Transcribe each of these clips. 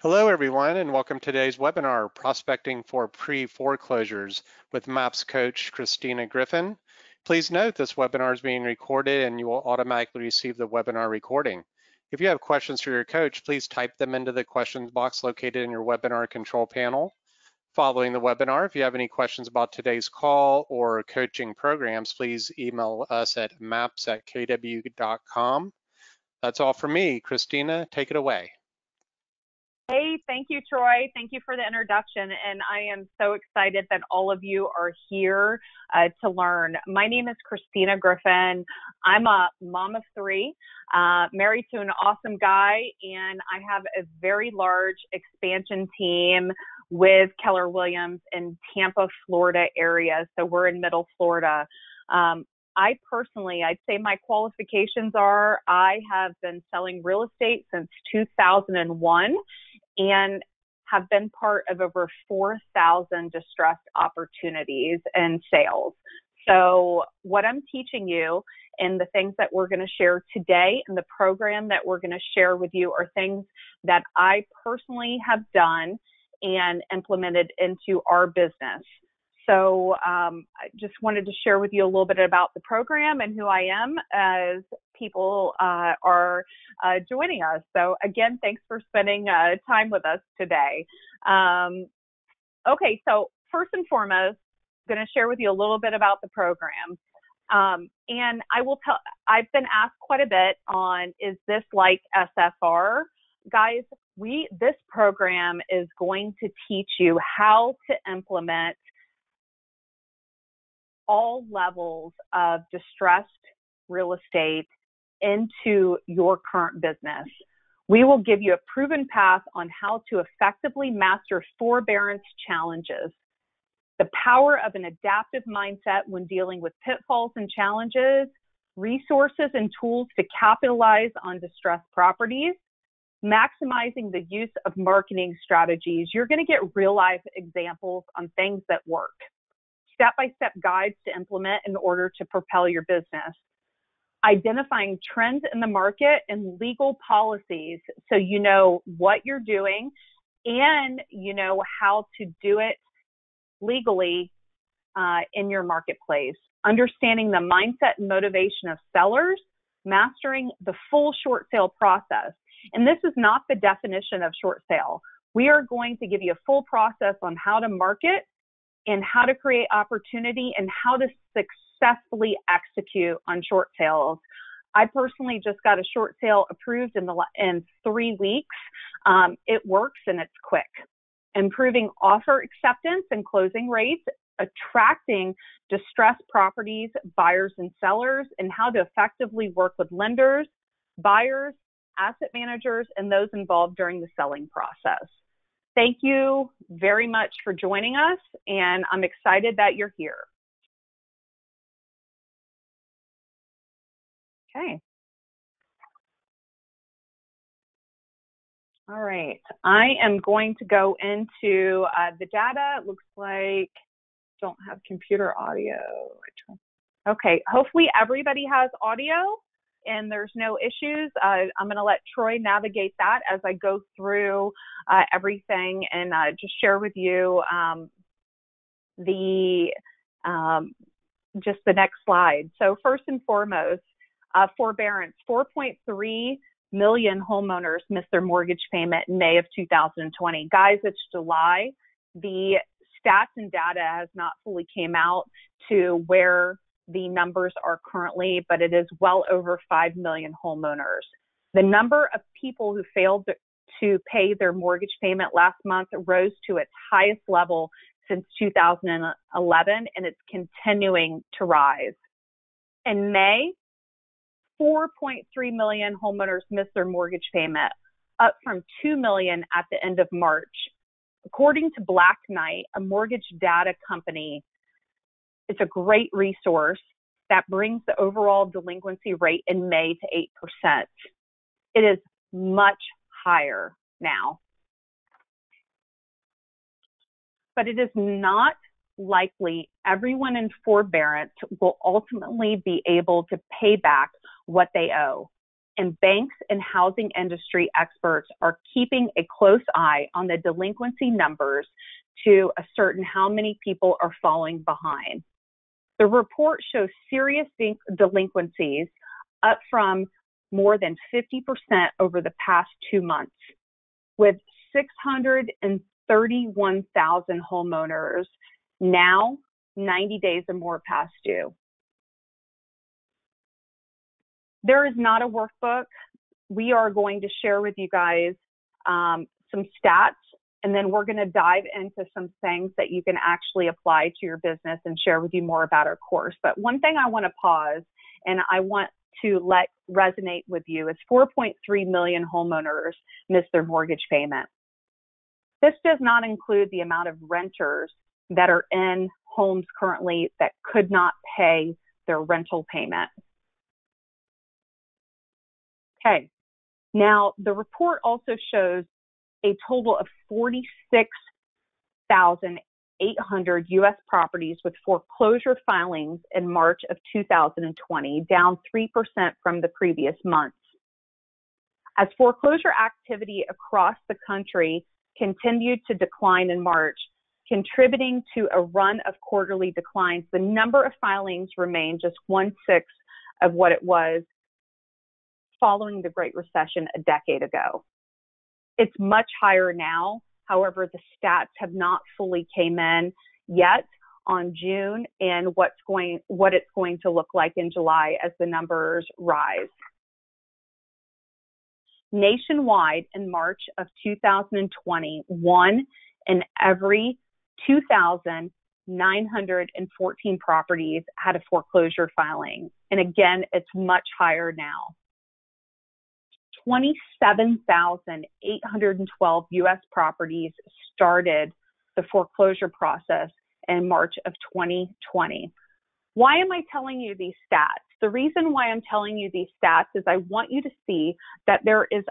Hello, everyone, and welcome to today's webinar, Prospecting for Pre-Foreclosures with MAPS Coach Christina Griffin. Please note this webinar is being recorded and you will automatically receive the webinar recording. If you have questions for your coach, please type them into the questions box located in your webinar control panel. Following the webinar, if you have any questions about today's call or coaching programs, please email us at maps@kw.com. That's all from me. Christina, take it away. Hey, thank you, Troy. Thank you for the introduction. And I am so excited that all of you are here to learn. My name is Cristina Griffin. I'm a mom of three, married to an awesome guy, and I have a very large expansion team with Keller Williams in Tampa, Florida area. So we're in Middle Florida. I personally, I'd say my qualifications are I have been selling real estate since 2001 and have been part of over 4,000 distressed opportunities and sales. So what I'm teaching you and the things that we're going to share today and the program that we're going to share with you are things that I personally have done and implemented into our business. So I just wanted to share with you a little bit about the program and who I am as people are joining us. So again, thanks for spending time with us today. Okay, so first and foremost, I'm going to share with you a little bit about the program. And I've been asked quite a bit on, is this like SFR? Guys, this program is going to teach you how to implement all levels of distressed real estate into your current business. We will give you a proven path on how to effectively master forbearance challenges, the power of an adaptive mindset when dealing with pitfalls and challenges, resources and tools to capitalize on distressed properties, maximizing the use of marketing strategies. You're going to get real life examples on things that work. Step-by-step guides to implement in order to propel your business. Identifying trends in the market and legal policies so you know what you're doing and you know how to do it legally in your marketplace. Understanding the mindset and motivation of sellers, mastering the full short sale process. And this is not the definition of short sale. We are going to give you a full process on how to market and how to create opportunity and how to successfully execute on short sales. I personally just got a short sale approved in 3 weeks. It works and it's quick. Improving offer acceptance and closing rates, attracting distressed properties, buyers and sellers, and how to effectively work with lenders, buyers, asset managers, and those involved during the selling process. Thank you very much for joining us, and I'm excited that you're here. Okay. All right. I am going to go into the data. It looks like I don't have computer audio. Okay. Hopefully everybody has audio and there's no issues. I'm going to let Troy navigate that as I go through everything and just share with you just the next slide. So first and foremost, forbearance. 4.3 million homeowners missed their mortgage payment in May of 2020. Guys, it's July. The stats and data has not fully came out to where the numbers are currently, but it is well over 5 million homeowners. The number of people who failed to pay their mortgage payment last month rose to its highest level since 2011, and it's continuing to rise. In May, 4.3 million homeowners missed their mortgage payment, up from 2 million at the end of March. According to Black Knight, a mortgage data company, it's a great resource that brings the overall delinquency rate in May to 8%. It is much higher now. But it is not likely everyone in forbearance will ultimately be able to pay back what they owe. and banks and housing industry experts are keeping a close eye on the delinquency numbers to ascertain how many people are falling behind. The report shows serious delinquencies up from more than 50% over the past 2 months, with 631,000 homeowners now 90 days or more past due. There is not a workbook. We are going to share with you guys some stats, and then we're going to dive into some things that you can actually apply to your business and share with you more about our course. But one thing I want to pause and I want to let resonate with you is 4.3 million homeowners miss their mortgage payment. This does not include the amount of renters that are in homes currently that could not pay their rental payment. Okay, now the report also shows a total of 46,800 U.S. properties with foreclosure filings in March of 2020, down 3% from the previous months. As foreclosure activity across the country continued to decline in March, contributing to a run of quarterly declines, the number of filings remained just 1/6 of what it was following the Great Recession a decade ago. It's much higher now. However, the stats have not fully came in yet on June and what it's going to look like in July as the numbers rise. Nationwide, in March of 2020, 1 in every 2,914 properties had a foreclosure filing. And again, it's much higher now. 27,812 U.S. properties started the foreclosure process in March of 2020. Why am I telling you these stats? The reason why I'm telling you these stats is I want you to see that there is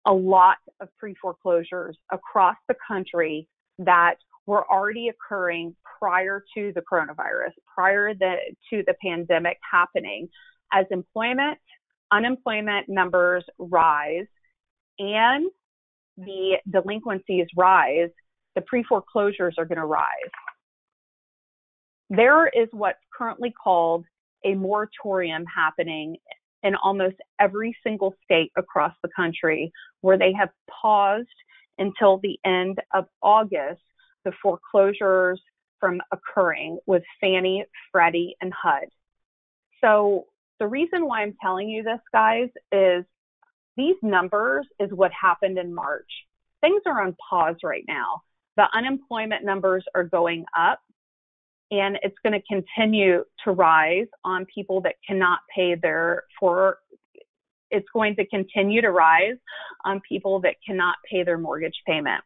a lot of pre-foreclosures across the country that were already occurring prior to the coronavirus, prior to the pandemic happening. As unemployment numbers rise and the delinquencies rise, the pre-foreclosures are going to rise. There is what's currently called a moratorium happening in almost every single state across the country, where they have paused until the end of August the foreclosures from occurring with Fannie, Freddie, and HUD. So the reason why I'm telling you this, guys, is these numbers is what happened in March. Things are on pause right now. The unemployment numbers are going up, and it's going to continue to rise on people that cannot pay it's going to continue to rise on people that cannot pay their mortgage payment.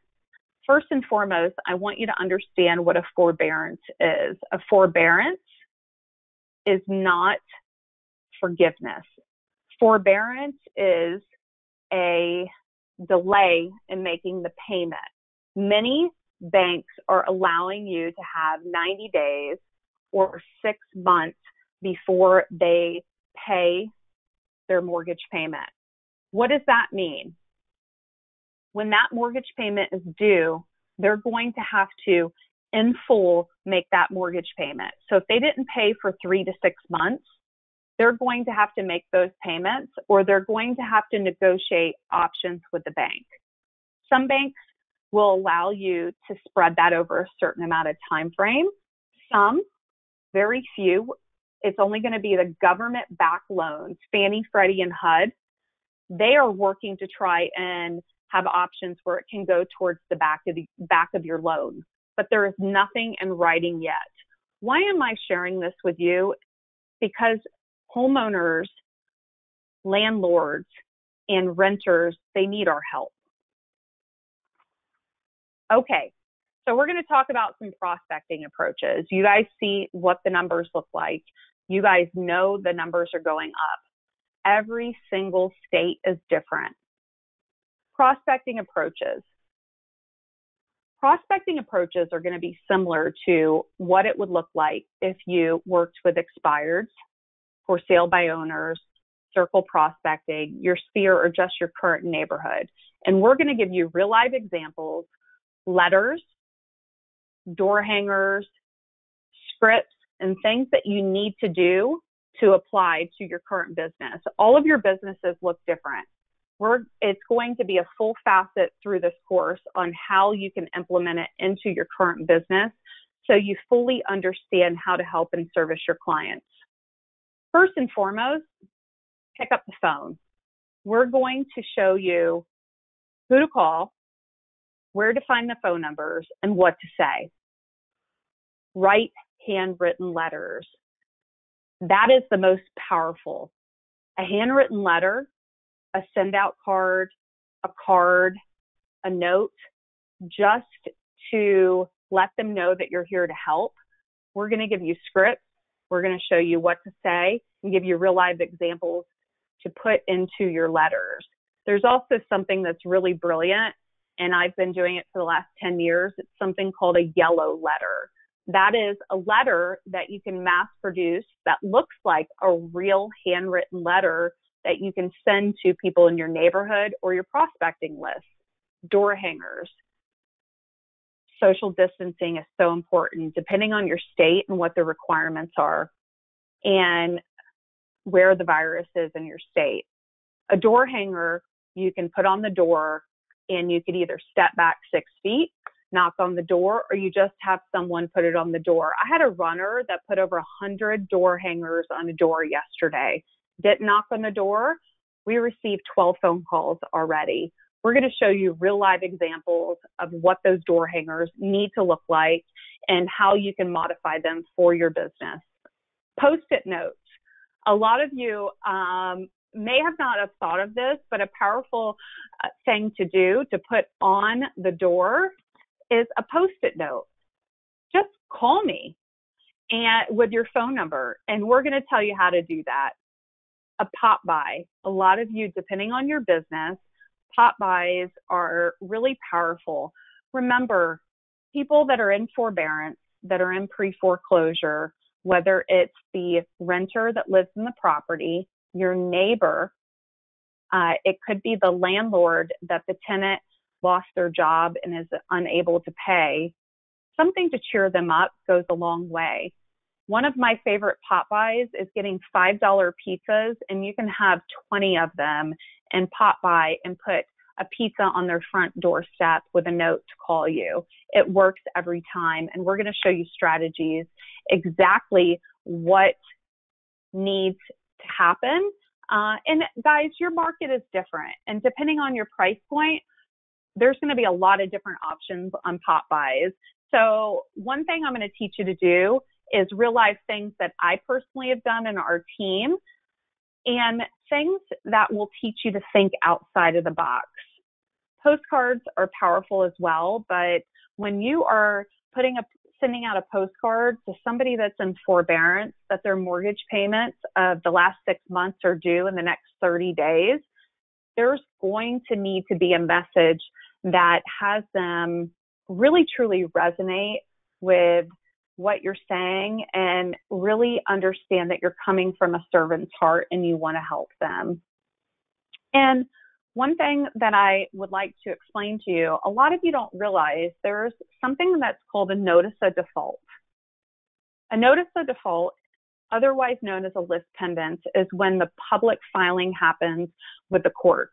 First and foremost, I want you to understand what a forbearance is. A forbearance is not forgiveness. Forbearance is a delay in making the payment. Many banks are allowing you to have 90 days or 6 months before they pay their mortgage payment. What does that mean? When that mortgage payment is due, they're going to have to, in full, make that mortgage payment. So if they didn't pay for 3 to 6 months, they're going to have to make those payments, or they're going to have to negotiate options with the bank. Some banks will allow you to spread that over a certain amount of time frame. Some, very few, it's only going to be the government-backed loans, Fannie, Freddie, and HUD. They are working to try and have options where it can go towards the back of your loan, but there is nothing in writing yet. Why am I sharing this with you? Because homeowners, landlords, and renters, they need our help. Okay, so we're going to talk about some prospecting approaches. You guys see what the numbers look like. You guys know the numbers are going up. Every single state is different. Prospecting approaches. Prospecting approaches are going to be similar to what it would look like if you worked with expireds, for sale by owners, circle prospecting, your sphere, or just your current neighborhood. And we're going to give you real live examples, letters, door hangers, scripts, and things that you need to do to apply to your current business. All of your businesses look different. It's going to be a full facet through this course on how you can implement it into your current business so you fully understand how to help and service your clients. First and foremost, pick up the phone. We're going to show you who to call, where to find the phone numbers, and what to say. Write handwritten letters. That is the most powerful. A handwritten letter, a send-out card, a note, just to let them know that you're here to help. We're going to give you scripts. We're going to show you what to say and give you real live examples to put into your letters. There's also something that's really brilliant, and I've been doing it for the last 10 years. It's something called a yellow letter. That is a letter that you can mass produce that looks like a real handwritten letter that you can send to people in your neighborhood or your prospecting list. Door hangers. Social distancing is so important depending on your state and what the requirements are and where the virus is in your state. A door hanger you can put on the door, and you could either step back 6 feet, knock on the door, or you just have someone put it on the door. I had a runner that put over 100 door hangers on a door yesterday. Didn't knock on the door. We received 12 phone calls already. We're going to show you real live examples of what those door hangers need to look like and how you can modify them for your business. Post-it notes. A lot of you may have not have thought of this, but a powerful thing to do to put on the door is a Post-it note. Just call me and with your phone number, and we're going to tell you how to do that. A pop by. A lot of you, depending on your business, pop buys are really powerful. Remember, people that are in forbearance, that are in pre-foreclosure, whether it's the renter that lives in the property, your neighbor, it could be the landlord that the tenant lost their job and is unable to pay. Something to cheer them up goes a long way. One of my favorite pop buys is getting $5 pizzas, and you can have 20 of them and pop by and put a pizza on their front doorstep with a note to call you. It works every time, and we're going to show you strategies, exactly what needs to happen. And guys, your market is different, and depending on your price point, there's going to be a lot of different options on pop buys. So one thing I'm going to teach you to do is real life things that I personally have done in our team and things that will teach you to think outside of the box. Postcards are powerful as well, but when you are sending out a postcard to somebody that's in forbearance, that their mortgage payments of the last 6 months are due in the next 30 days, there's going to need to be a message that has them really truly resonate with what you're saying and really understand that you're coming from a servant's heart and you want to help them. And one thing that I would like to explain to you, a lot of you don't realize there's something that's called a notice of default. A notice of default, otherwise known as a list pendant, is when the public filing happens with the courts.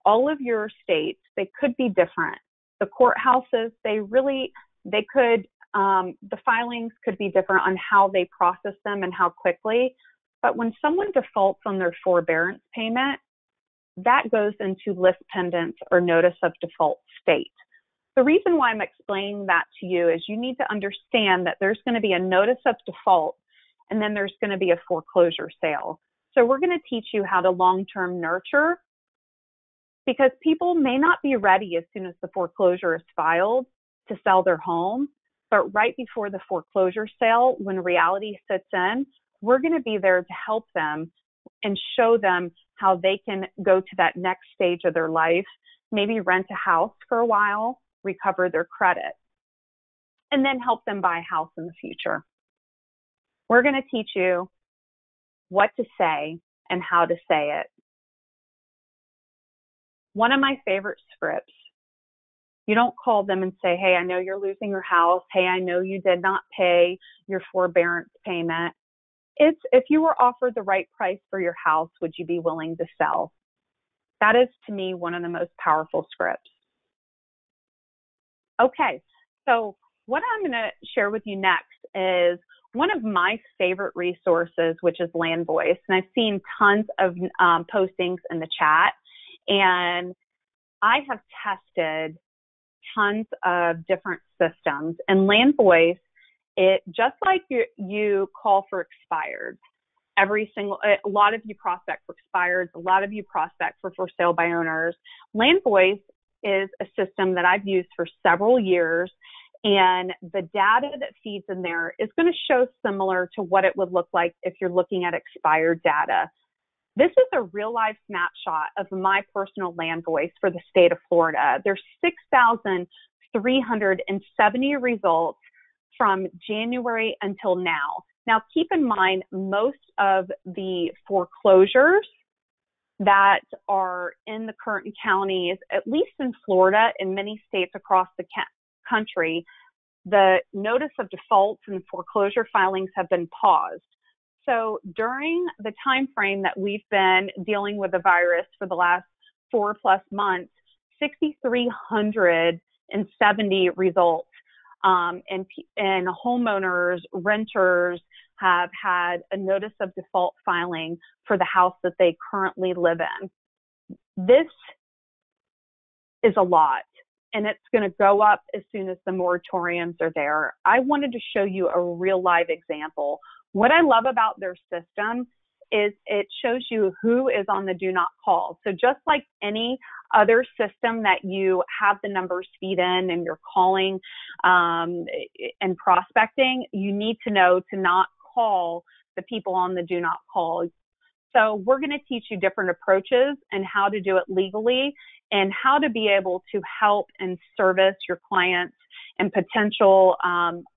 All of your states, they could be different. The courthouses, the filings could be different on how they process them and how quickly. But when someone defaults on their forbearance payment, that goes into list pendants or notice of default state. The reason why I'm explaining that to you is you need to understand that there's going to be a notice of default and then there's going to be a foreclosure sale. So we're going to teach you how to long-term nurture, because people may not be ready as soon as the foreclosure is filed to sell their home, but right before the foreclosure sale, when reality sits in, we're going to be there to help them and show them how they can go to that next stage of their life, maybe rent a house for a while, recover their credit, and then help them buy a house in the future. We're going to teach you what to say and how to say it. One of my favorite scripts. You don't call them and say, hey, I know you're losing your house. Hey, I know you did not pay your forbearance payment. It's, if you were offered the right price for your house, would you be willing to sell? That is, to me, one of the most powerful scripts. Okay, so what I'm going to share with you next is one of my favorite resources, which is Land Voice. And I've seen tons of postings in the chat, and I have tested tons of different systems. And Land Voice, it just like you call for expireds. A lot of you prospect for expireds, a lot of you prospect for sale by owners. Land Voice is a system that I've used for several years, and the data that feeds in there is going to show similar to what it would look like if you're looking at expired data. This is a real life snapshot of my personal Land Voice for the state of Florida. There's 6,370 results from January until now. Now, keep in mind, most of the foreclosures that are in the current counties, at least in Florida and many states across the country, the notice of defaults and foreclosure filings have been paused. So during the time frame that we've been dealing with the virus for the last 4+ months, 6,370 results, and homeowners, renters have had a notice of default filing for the house that they currently live in. This is a lot, and it's going to go up as soon as the moratoriums are there. I wanted to show you a real live example. What I love about their system is it shows you who is on the do not call. So just like any other system that you have the numbers feed in and you're calling and prospecting, you need to know to not call the people on the do not call. So we're going to teach you different approaches and how to do it legally and how to be able to help and service your clients and potential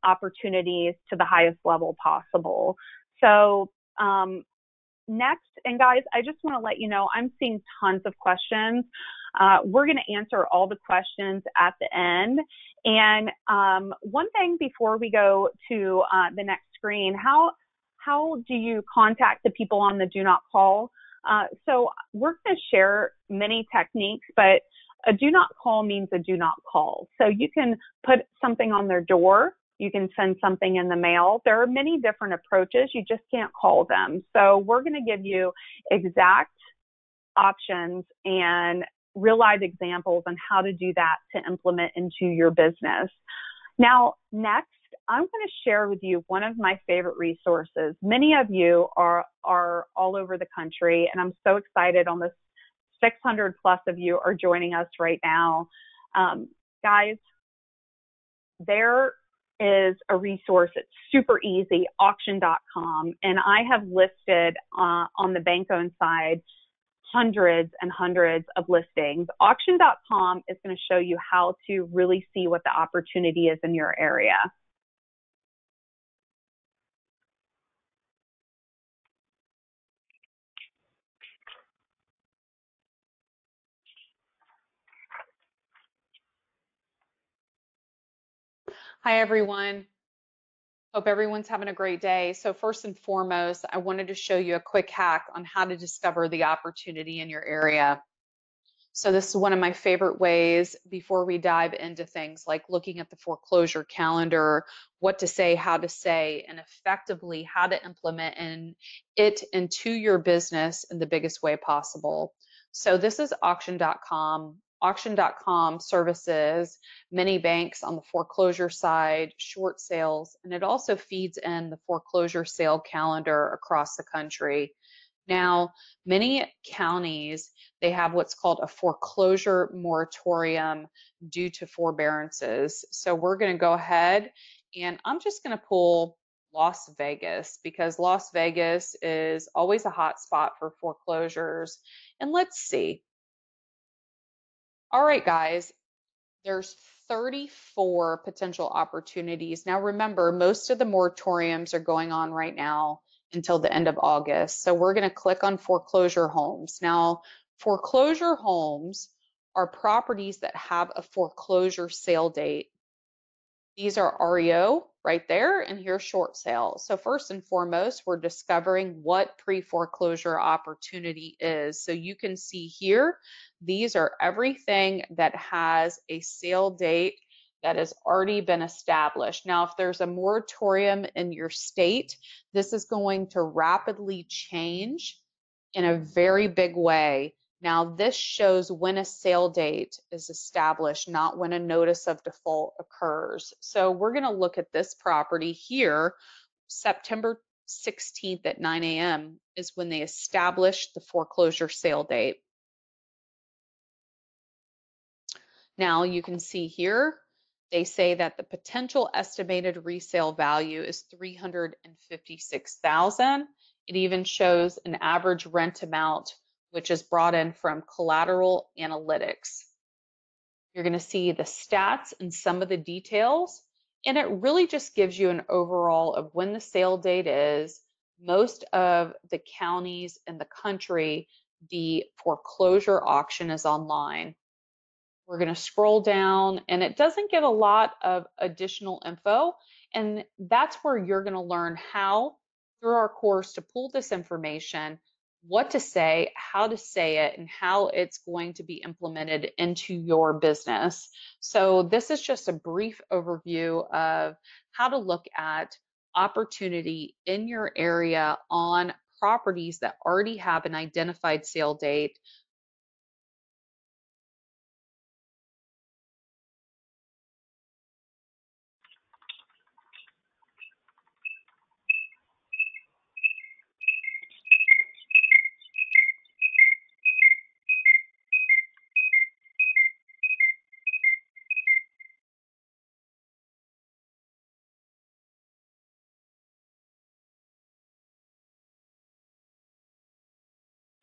opportunities to the highest level possible. So next, and guys, I just want to let you know, I'm seeing tons of questions. We're going to answer all the questions at the end. And one thing before we go to the next screen, how do you contact the people on the do not call? So we're going to share many techniques, but a do not call means a do not call. So you can put something on their door. You can send something in the mail. There are many different approaches. You just can't call them. So we're going to give you exact options and real live examples on how to do that to implement into your business. Now, next, I'm going to share with you one of my favorite resources. Many of you are all over the country, and I'm so excited. Almost 600+ of you are joining us right now. Guys, there is a resource. It's super easy, auction.com. And I have listed on the bank-owned side hundreds and hundreds of listings. Auction.com is going to show you how to really see what the opportunity is in your area. Hi, everyone. Hope everyone's having a great day. So first and foremost, I wanted to show you a quick hack on how to discover the opportunity in your area. So this is one of my favorite ways before we dive into things like looking at the foreclosure calendar, what to say, how to say, and effectively how to implement it into your business in the biggest way possible. So this is auction.com. Auction.com services many banks on the foreclosure side, short sales, and it also feeds in the foreclosure sale calendar across the country. Now, many counties, they have what's called a foreclosure moratorium due to forbearances. So we're going to go ahead and I'm just going to pull Las Vegas because Las Vegas is always a hot spot for foreclosures. And let's see. All right, guys, there's 34 potential opportunities. Now, remember, most of the moratoriums are going on right now until the end of August. So we're going to click on foreclosure homes. Now, foreclosure homes are properties that have a foreclosure sale date. These are REO right there, and here's short sales. So first and foremost, we're discovering what pre-foreclosure opportunity is. So you can see here, these are everything that has a sale date that has already been established. Now, if there's a moratorium in your state, this is going to rapidly change in a very big way. Now, this shows when a sale date is established, not when a notice of default occurs. So we're going to look at this property here. September 16th at 9 a.m. is when they established the foreclosure sale date. Now you can see here, they say that the potential estimated resale value is $356,000. It even shows an average rent amount, which is brought in from collateral analytics. You're going to see the stats and some of the details, and it really just gives you an overall of when the sale date is. Most of the counties in the country, the foreclosure auction is online. We're going to scroll down, and it doesn't give a lot of additional info, and that's where you're going to learn how, through our course, to pull this information, what to say, how to say it, and how it's going to be implemented into your business. So this is just a brief overview of how to look at opportunity in your area on properties that already have an identified sale date.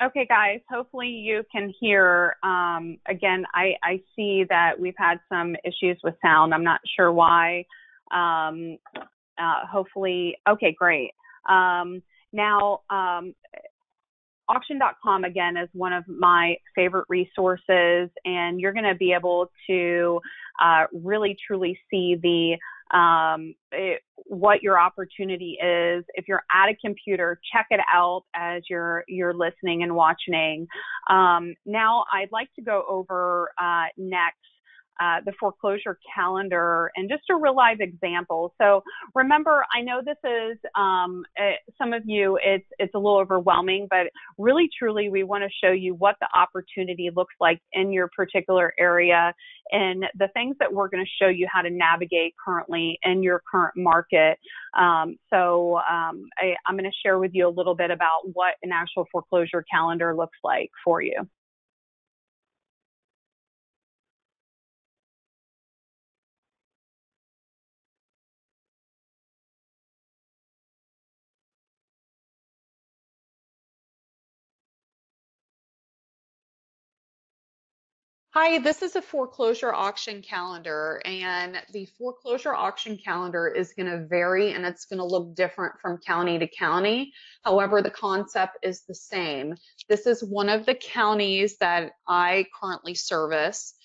Okay, guys, hopefully you can hear. Again, I see that we've had some issues with sound. I'm not sure why. Hopefully, okay, great. Now, auction.com, again, is one of my favorite resources, and you're going to be able to really, truly see the what your opportunity is. If you're at a computer, check it out as you're listening and watching. Now, I'd like to go over next the foreclosure calendar and just a real live example. So remember, I know this is some of you, it's a little overwhelming, but really truly we want to show you what the opportunity looks like in your particular area and the things that we're going to show you how to navigate currently in your current market. I'm going to share with you a little bit about what an actual foreclosure calendar looks like for you. Hi, this is a foreclosure auction calendar, and the foreclosure auction calendar is going to vary and it's going to look different from county to county. However, the concept is the same. This is one of the counties that I currently service.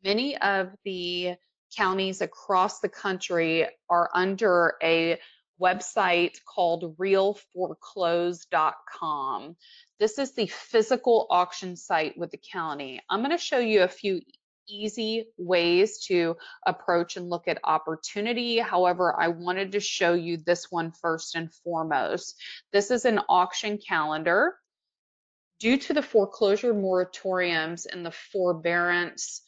Many of the counties across the country are under a website called realforeclose.com. This is the physical auction site with the county. I'm going to show you a few easy ways to approach and look at opportunity. However, I wanted to show you this one first and foremost. This is an auction calendar. Due to the foreclosure moratoriums and the forbearance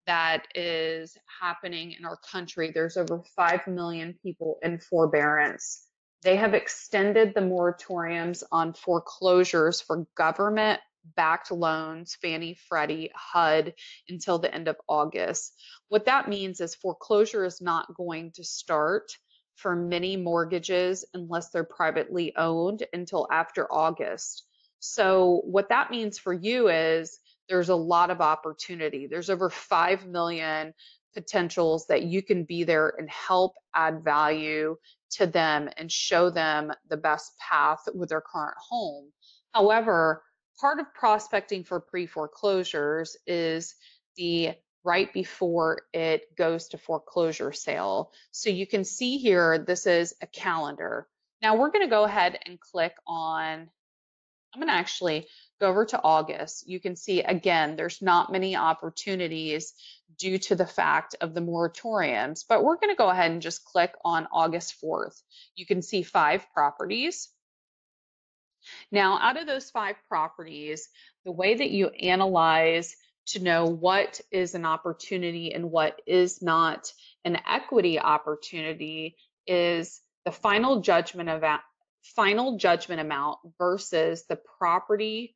that is happening in our country, there's over 5 million people in forbearance. They have extended the moratoriums on foreclosures for government-backed loans, Fannie, Freddie, HUD, until the end of August. What that means is foreclosure is not going to start for many mortgages unless they're privately owned until after August. So what that means for you is there's a lot of opportunity. There's over 5 million potentials that you can be there and help add value to them and show them the best path with their current home. However, part of prospecting for pre-foreclosures is the right before it goes to foreclosure sale. So you can see here, this is a calendar. Now we're going to go ahead and click on, I'm going to actually go over to August. You can see, again, there's not many opportunities due to the fact of the moratoriums, but we're going to go ahead and just click on August 4th. You can see 5 properties. Now, out of those 5 properties, the way that you analyze to know what is an opportunity and what is not an equity opportunity is the final judgment amount versus the property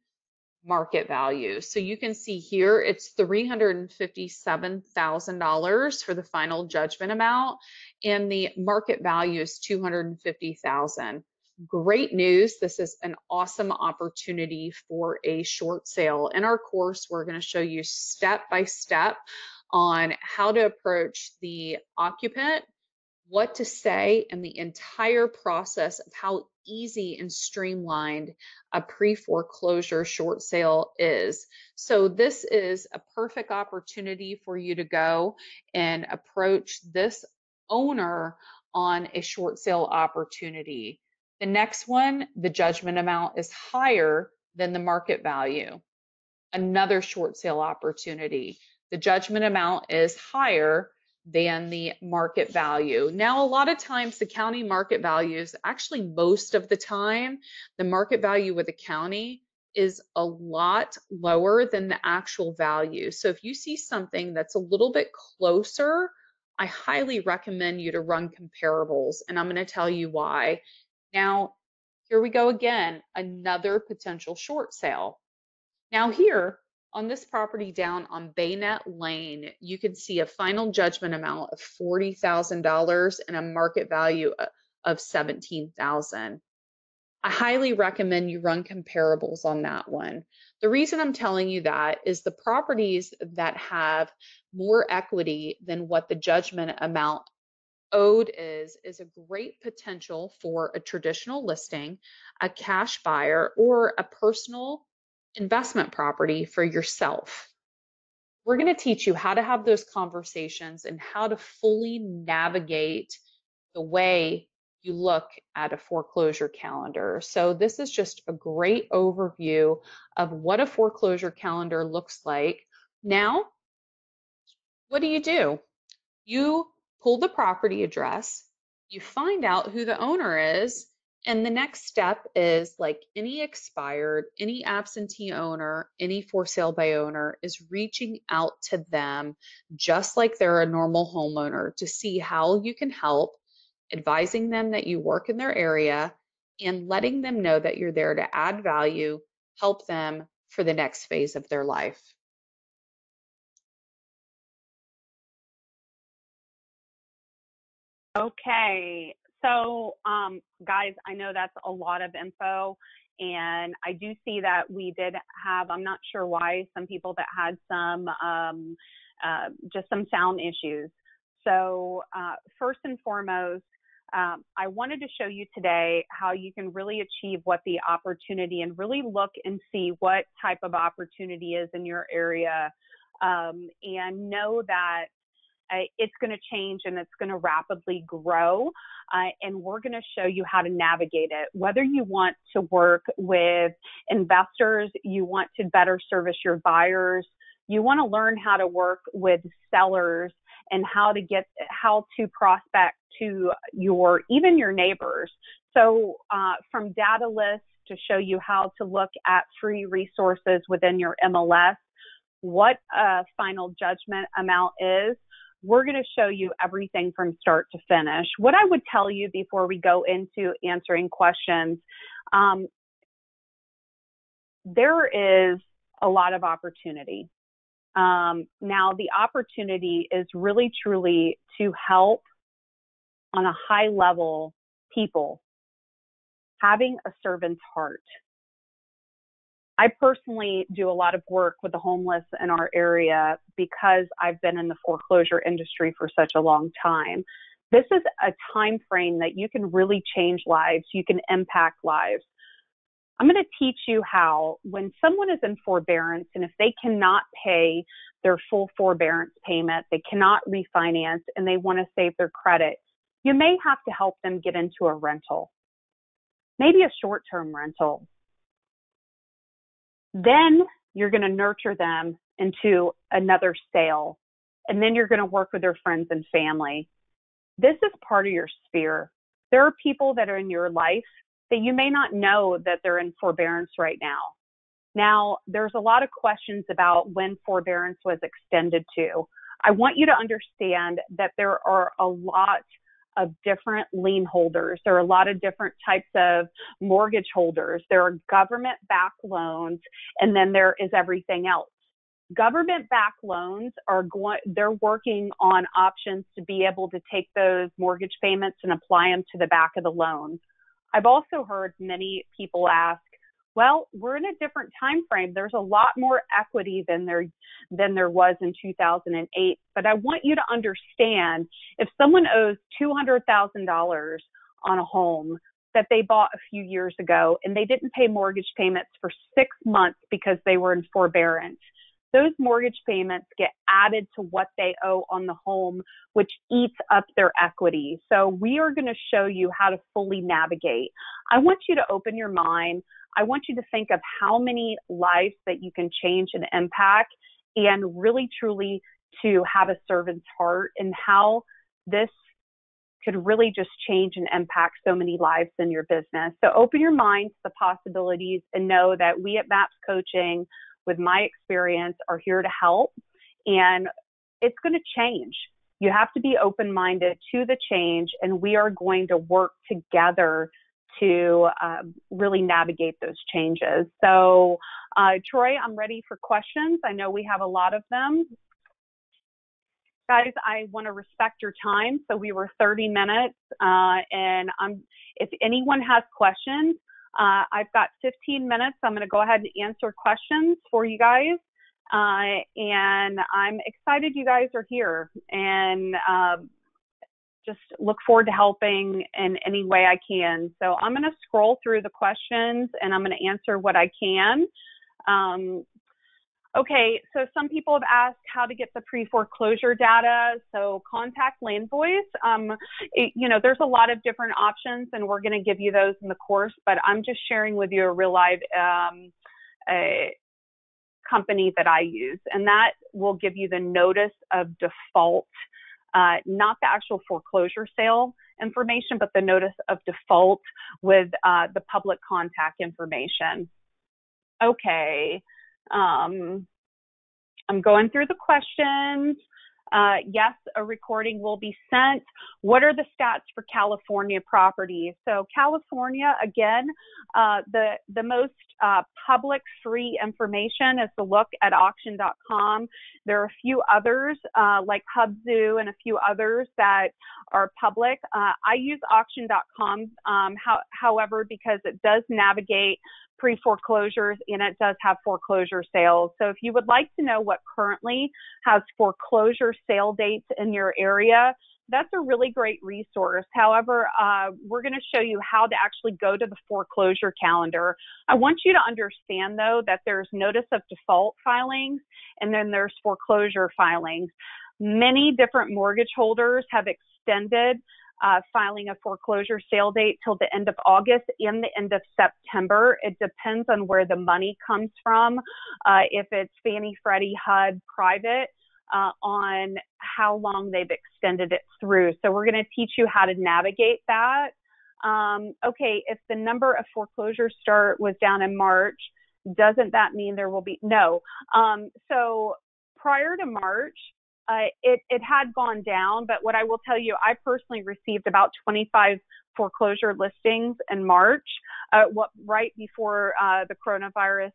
market value. So you can see here it's $357,000 for the final judgment amount, and the market value is $250,000. Great news. This is an awesome opportunity for a short sale. In our course, we're going to show you step by step on how to approach the occupant, what to say, and the entire process of how easy and streamlined a pre-foreclosure short sale is. So this is a perfect opportunity for you to go and approach this owner on a short sale opportunity. The next one, the judgment amount is higher than the market value. Another short sale opportunity. The judgment amount is higher than the market value. Now, a lot of times the county market values, actually most of the time, the market value with the county is a lot lower than the actual value. So if you see something that's a little bit closer, I highly recommend you to run comparables, and I'm going to tell you why. Now, here we go again, another potential short sale. Now here, on this property down on Bayonet Lane, you can see a final judgment amount of $40,000 and a market value of $17,000. I highly recommend you run comparables on that one. The reason I'm telling you that is the properties that have more equity than what the judgment amount owed is a great potential for a traditional listing, a cash buyer, or a personal investment property for yourself. We're going to teach you how to have those conversations and how to fully navigate the way you look at a foreclosure calendar. So this is just a great overview of what a foreclosure calendar looks like. Now, what do? You pull the property address, you find out who the owner is, and the next step is, like any expired, any absentee owner, any for sale by owner, is reaching out to them just like they're a normal homeowner to see how you can help, advising them that you work in their area, and letting them know that you're there to add value, help them for the next phase of their life. Okay, so guys, I know that's a lot of info, and I do see that we did have, I'm not sure why, some people that had some, just some sound issues. So first and foremost, I wanted to show you today how you can really achieve what the opportunity, and really look and see what type of opportunity is in your area, and know that it's going to change and it's going to rapidly grow, and we're going to show you how to navigate it. Whether you want to work with investors, you want to better service your buyers, you want to learn how to work with sellers, and how to prospect to even your neighbors. So from data lists to show you how to look at free resources within your MLS, what a final judgment amount is. We're going to show you everything from start to finish. What I would tell you before we go into answering questions, there is a lot of opportunity. Now, the opportunity is really truly to help on a high level people, having a servant's heart. I personally do a lot of work with the homeless in our area because I've been in the foreclosure industry for such a long time. This is a time frame that you can really change lives. You can impact lives. I'm going to teach you how, when someone is in forbearance and if they cannot pay their full forbearance payment, they cannot refinance, and they want to save their credit, you may have to help them get into a rental, maybe a short-term rental. Then you're going to nurture them into another sale, and then you're going to work with their friends and family. This is part of your sphere. There are people that are in your life that you may not know that they're in forbearance right now. Now, there's a lot of questions about when forbearance was extended to. I want you to understand that there are a lot of different lien holders. There are a lot of different types of mortgage holders. There are government-backed loans, and then there is everything else. Government-backed loans they're working on options to be able to take those mortgage payments and apply them to the back of the loan. I've also heard many people ask, well, we're in a different time frame. There's a lot more equity than there was in 2008. But I want you to understand, if someone owes $200,000 on a home that they bought a few years ago and they didn't pay mortgage payments for 6 months because they were in forbearance, those mortgage payments get added to what they owe on the home, which eats up their equity. So we are going to show you how to fully navigate. I want you to open your mind. I want you to think of how many lives that you can change and impact, and really, truly to have a servant's heart, and how this could really just change and impact so many lives in your business. So open your mind to the possibilities, and know that we at MAPS Coaching, with my experience, are here to help, and it's going to change. You have to be open-minded to the change, and we are going to work together to really navigate those changes. So, Troy, I'm ready for questions. I know we have a lot of them. Guys, I want to respect your time. So we were 30 minutes, and if anyone has questions, I've got 15 minutes. I'm going to go ahead and answer questions for you guys. And I'm excited you guys are here, and just look forward to helping in any way I can. So I'm going to scroll through the questions, and I'm going to answer what I can. Okay, so some people have asked how to get the pre-foreclosure data. So contact Land Voice. There's a lot of different options, and we're going to give you those in the course, but I'm just sharing with you a real live company that I use, and that will give you the notice of default, not the actual foreclosure sale information, but the notice of default with the public contact information. Okay. I'm going through the questions. Yes, a recording will be sent. What are the stats for California properties? So California, again, the most public free information is to look at auction.com. There are a few others like Hubzu and a few others that are public. I use auction.com, however, because it does navigate pre-foreclosures, and it does have foreclosure sales. So if you would like to know what currently has foreclosure sale dates in your area, that's a really great resource. However, we're going to show you how to actually go to the foreclosure calendar. I want you to understand, though, that there's notice of default filings, and then there's foreclosure filings. Many different mortgage holders have extended filing a foreclosure sale date till the end of August and the end of September. It depends on where the money comes from. If it's Fannie, Freddie, HUD, private, on how long they've extended it through. So we're going to teach you how to navigate that. Okay, if the number of foreclosures start was down in March, doesn't that mean there will be? No. So prior to March, it had gone down, but what I will tell you, I personally received about 25 foreclosure listings in March, right before the coronavirus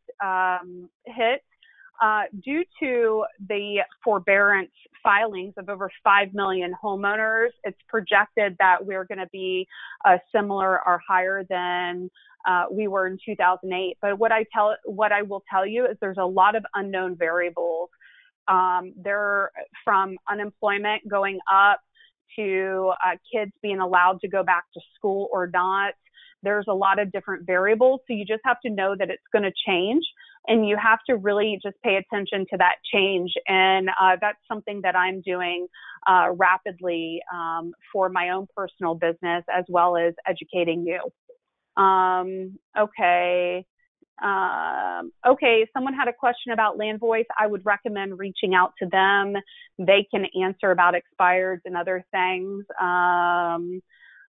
hit. Due to the forbearance filings of over 5 million homeowners, it's projected that we're going to be similar or higher than we were in 2008. But what I will tell you is there's a lot of unknown variables. There from unemployment going up to kids being allowed to go back to school or not. There's a lot of different variables, so you just have to know that it's going to change, and you have to really just pay attention to that change. And that's something that I'm doing rapidly for my own personal business, as well as educating you. Okay, someone had a question about Land Voice. I would recommend reaching out to them. They can answer about expireds and other things.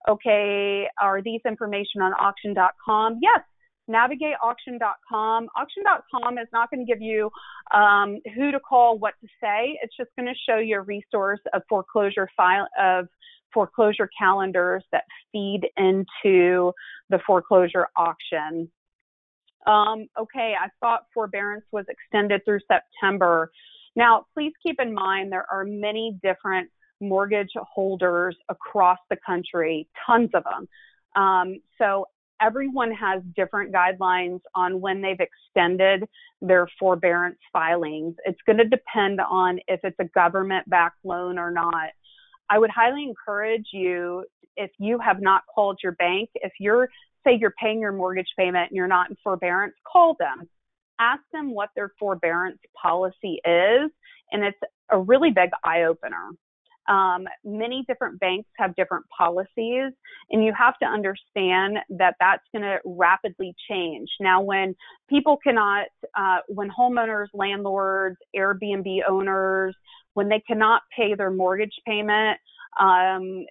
Okay, are these information on auction.com? Yes, navigate auction.com. Auction.com is not going to give you who to call, what to say. It's just going to show you a resource of foreclosure calendars that feed into the foreclosure auction. Okay, I thought forbearance was extended through September. Now, please keep in mind there are many different mortgage holders across the country, tons of them. So everyone has different guidelines on when they've extended their forbearance filings. It's going to depend on if it's a government-backed loan or not. I would highly encourage you, if you have not called your bank, if say you're paying your mortgage payment and you're not in forbearance, call them. Ask them what their forbearance policy is, and it's a really big eye-opener. Many different banks have different policies, and you have to understand that that's going to rapidly change. Now, when people cannot, when homeowners, landlords, Airbnb owners, when they cannot pay their mortgage payment, when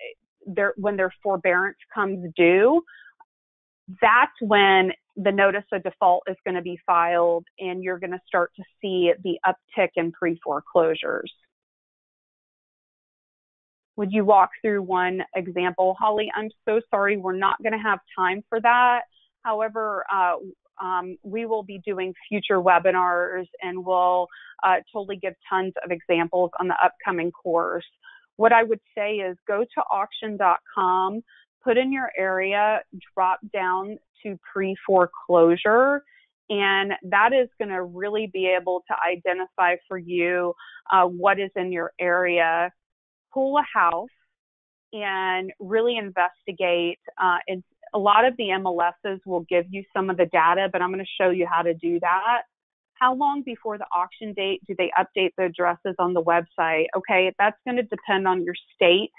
their forbearance comes due, that's when the notice of default is going to be filed, and you're going to start to see the uptick in pre-foreclosures. Would you walk through one example? Holly, I'm so sorry, we're not going to have time for that. However, we will be doing future webinars, and we'll totally give tons of examples on the upcoming course. What I would say is go to auction.com, put in your area, drop down to pre-foreclosure, and that is going to really be able to identify for you what is in your area. Pull a house and really investigate. And a lot of the MLSs will give you some of the data, but I'm going to show you how to do that. How long before the auction date do they update the addresses on the website? Okay, that's going to depend on your state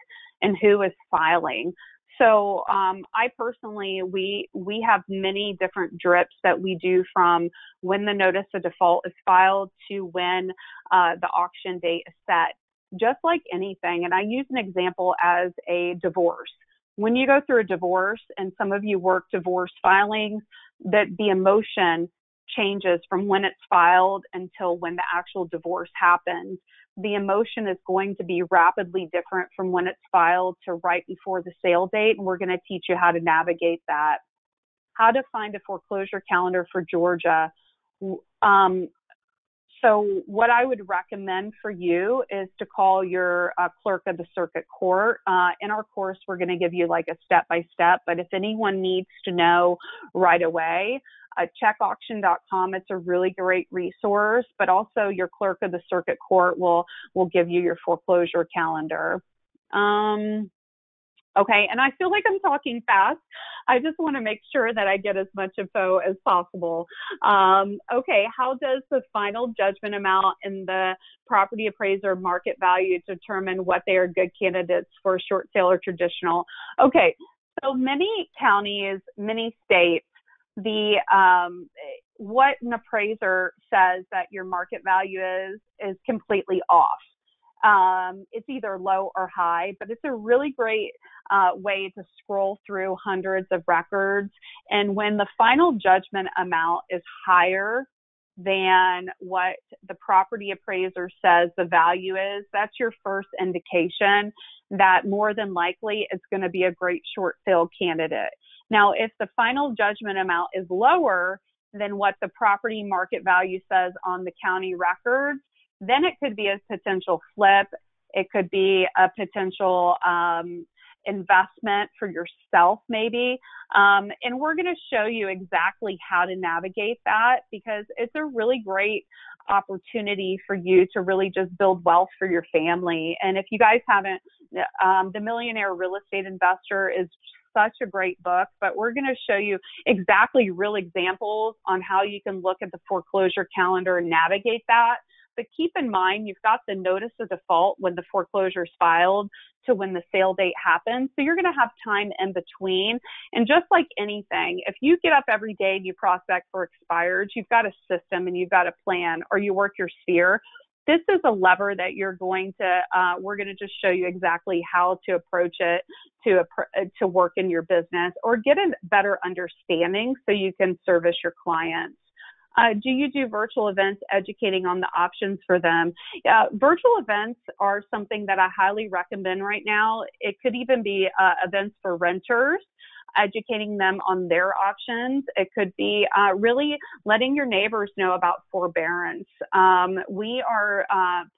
and who is filing. So I personally, we have many different drips that we do from when the notice of default is filed to when the auction date is set. Just like anything, and I use an example as a divorce. When you go through a divorce, and some of you work divorce filings, that the emotion changes from when it's filed until when the actual divorce happens. The emotion is going to be rapidly different from when it's filed to right before the sale date, and we're going to teach you how to navigate that. How to find a foreclosure calendar for Georgia. So what I would recommend for you is to call your clerk of the circuit court. In our course, we're going to give you like a step-by-step, but if anyone needs to know right away, check auction.com. It's a really great resource, but also your clerk of the circuit court will give you your foreclosure calendar. Okay, and I feel like I'm talking fast. I just want to make sure that I get as much info as possible. Okay, how does the final judgment amount in the property appraiser market value determine what they are good candidates for short sale or traditional? Okay, so many counties, many states, what an appraiser says that your market value is completely off. It's either low or high, but it's a really great way to scroll through hundreds of records. And when the final judgment amount is higher than what the property appraiser says the value is, that's your first indication that more than likely it's going to be a great short sale candidate. Now, if the final judgment amount is lower than what the property market value says on the county records, then it could be a potential flip. It could be a potential investment for yourself, maybe. And we're going to show you exactly how to navigate that, because it's a really great opportunity for you to really just build wealth for your family. And if you guys haven't The Millionaire Real Estate Investor is such a great book, but we're going to show you exactly real examples on how you can look at the foreclosure calendar and navigate that. But keep in mind, you've got the notice of default when the foreclosure is filed to when the sale date happens. So you're going to have time in between. And just like anything, if you get up every day and you prospect for expireds, you've got a system and you've got a plan, or you work your sphere. This is a lever that you're going to, we're going to just show you exactly how to approach it to work in your business or get a better understanding so you can service your clients. Do you do virtual events, educating on the options for them? Virtual events are something that I highly recommend right now. It could even be events for renters, educating them on their options. It could be really letting your neighbors know about forbearance. We are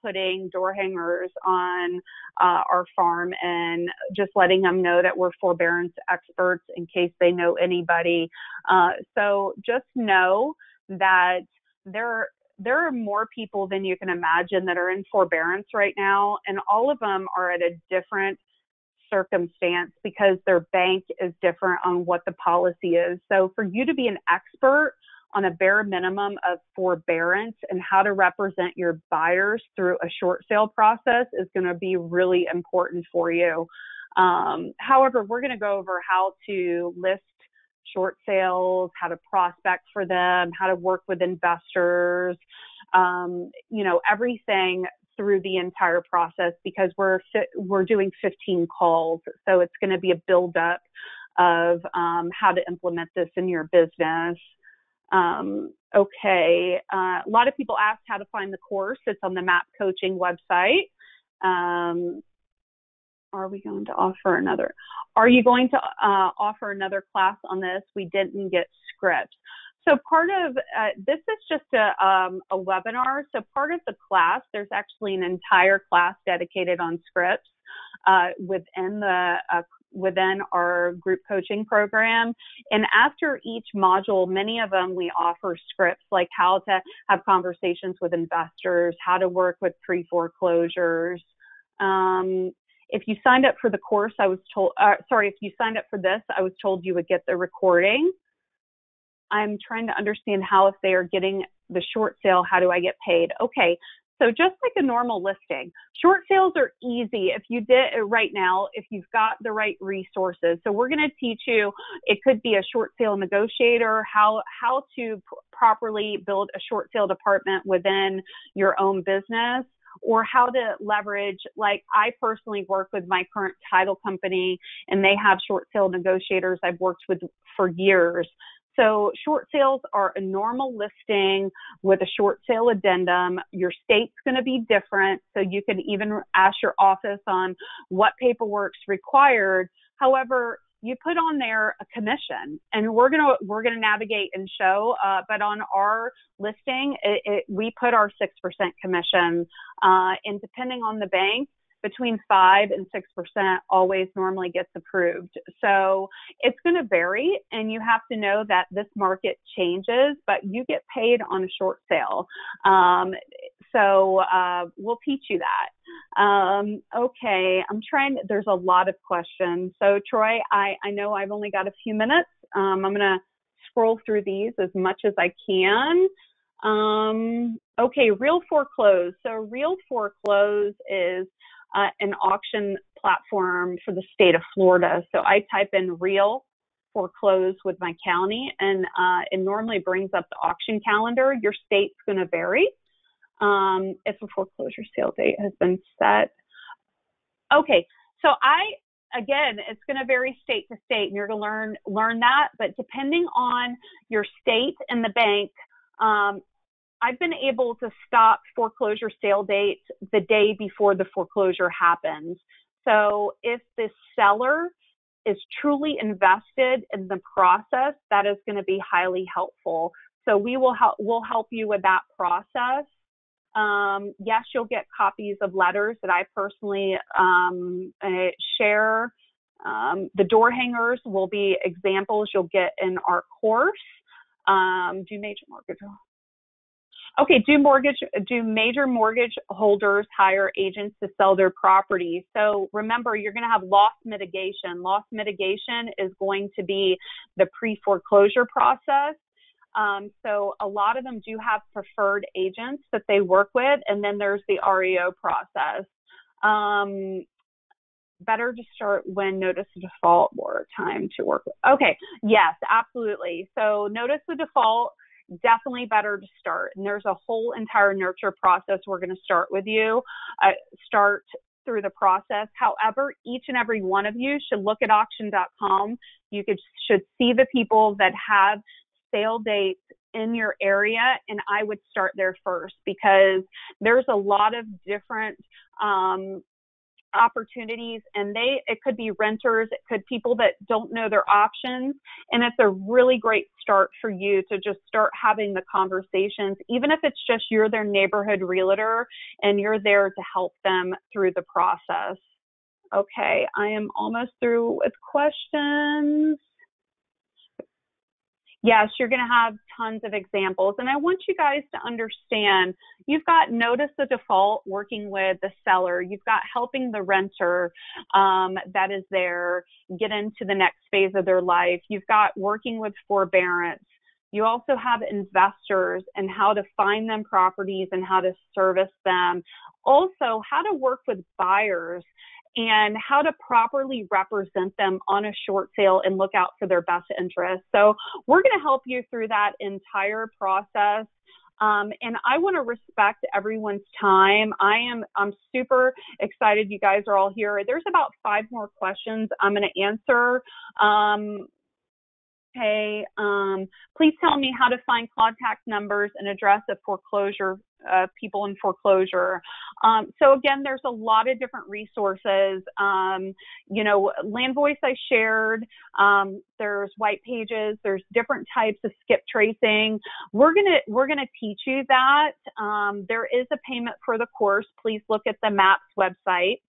putting door hangers on our farm and just letting them know that we're forbearance experts in case they know anybody. So just know that there are more people than you can imagine that are in forbearance right now, and all of them are at a different circumstance because their bank is different on what the policy is. So for you to be an expert on a bare minimum of forbearance and how to represent your buyers through a short sale process is going to be really important for you. However, we're going to go over how to list short sales, how to prospect for them, how to work with investors, everything through the entire process, because we're doing 15 calls. So it's going to be a buildup of how to implement this in your business. Okay. A lot of people ask how to find the course. It's on the MAPS Coaching website. Are we going to offer another? Are you going to offer another class on this? We didn't get scripts. So part of this is just a webinar. So part of the class, there's actually an entire class dedicated on scripts within our group coaching program. And after each module, many of them we offer scripts like how to have conversations with investors, how to work with pre-foreclosures. If you signed up for the course, I was told, if you signed up for this, I was told you would get the recording. I'm trying to understand how, if they are getting the short sale, how do I get paid? Okay, so just like a normal listing, short sales are easy if you did it right now, if you've got the right resources. So we're going to teach you, it could be a short sale negotiator, how to properly build a short sale department within your own business, or how to leverage, like I personally work with my current title company and they have short sale negotiators I've worked with for years. So short sales are a normal listing with a short sale addendum. Your state's going to be different, so you can even ask your office on what paperwork's required. However, you put on there a commission, and we're gonna navigate and show. But on our listing, we put our 6% commission, and depending on the bank, between 5 and 6% always normally gets approved. So it's going to vary, and you have to know that this market changes, but you get paid on a short sale. So we'll teach you that. Okay, there's a lot of questions. So Troy, I know I've only got a few minutes. I'm going to scroll through these as much as I can. Okay, Real Foreclose. So Real Foreclose is an auction platform for the state of Florida. So I type in Real Foreclose with my county, and it normally brings up the auction calendar. Your state's going to vary if a foreclosure sale date has been set. Okay, so again, it's going to vary state to state, and you're going to learn that. But depending on your state and the bank, I've been able to stop foreclosure sale dates the day before the foreclosure happens. So if the seller is truly invested in the process, that is going to be highly helpful. So we'll help you with that process. Yes, you'll get copies of letters that I personally share. The door hangers will be examples you'll get in our course. Do major mortgage. Okay, do major mortgage holders hire agents to sell their property? So remember, you're going to have loss mitigation. Loss mitigation is going to be the pre-foreclosure process. So a lot of them do have preferred agents that they work with, and then there's the REO process. Better to start when notice of default, more time to work with. Okay, yes, absolutely. So notice of default, definitely better to start. And there's a whole entire nurture process we're going to start with you, start through the process. However, each and every one of you should look at auction.com. You should see the people that have sale dates in your area, and I would start there first, because there's a lot of different opportunities, and it could be renters, it could people that don't know their options, and it's a really great start for you to just start having the conversations, even if it's just you're their neighborhood realtor and you're there to help them through the process. Okay, I am almost through with questions. Yes, you're going to have tons of examples. And I want you guys to understand, you've got notice of default working with the seller. You've got helping the renter that is there get into the next phase of their life. You've got working with forbearance. You also have investors and how to find them properties and how to service them. Also, how to work with buyers and how to properly represent them on a short sale and look out for their best interests. So we're going to help you through that entire process. And I want to respect everyone's time. I'm super excited you guys are all here. There's about 5 more questions I'm going to answer. Okay, please tell me how to find contact numbers and address of foreclosure, people in foreclosure. So again, there's a lot of different resources. You know, Land Voice I shared, there's white pages, there's different types of skip tracing. We're gonna teach you that. There is a payment for the course. Please look at the MAPS website.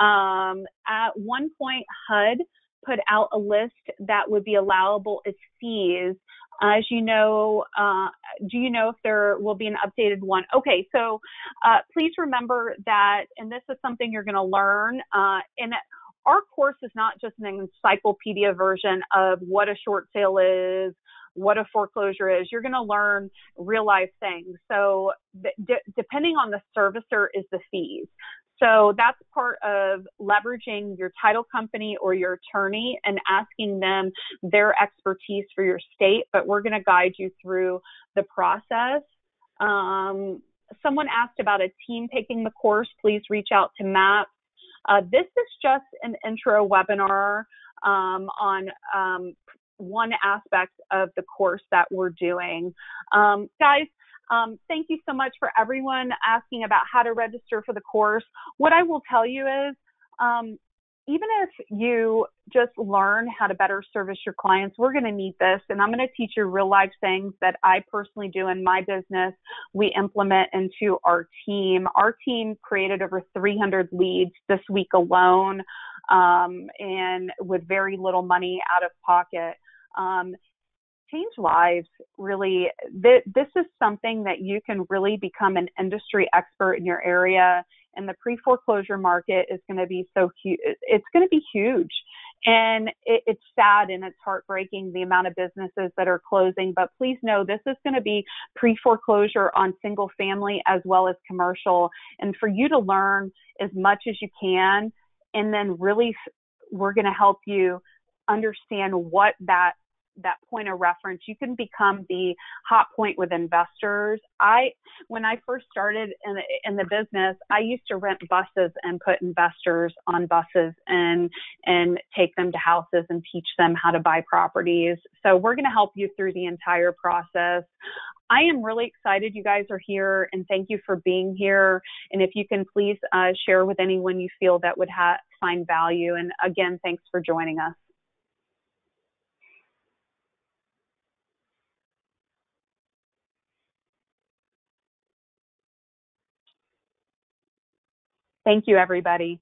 At one point, HUD put out a list that would be allowable as fees. As you know, do you know if there will be an updated one? Okay, so please remember that, and this is something you're going to learn, and our course is not just an encyclopedia version of what a short sale is, what a foreclosure is. You're going to learn real life things. So depending on the servicer is the fees. So that's part of leveraging your title company or your attorney and asking them their expertise for your state, but we're going to guide you through the process. Someone asked about a team taking the course. Please reach out to MAPS. This is just an intro webinar on one aspect of the course that we're doing. Guys, thank you so much for everyone asking about how to register for the course. What I will tell you is, even if you just learn how to better service your clients, we're going to need this. And I'm going to teach you real life things that I personally do in my business. We implement into our team. Our team created over 300 leads this week alone, and with very little money out of pocket. Change lives, really. This is something that you can really become an industry expert in your area, and the pre-foreclosure market is going to be so huge. It's going to be huge, and it's sad and it's heartbreaking the amount of businesses that are closing, but please know this is going to be pre-foreclosure on single family as well as commercial, and for you to learn as much as you can, and then really we're going to help you understand what that point of reference. You can become the hot point with investors. When I first started in the business, I used to rent buses and put investors on buses and take them to houses and teach them how to buy properties. So we're going to help you through the entire process. I am really excited you guys are here, and thank you for being here. And if you can please share with anyone you feel that would find value. And again, thanks for joining us. Thank you, everybody.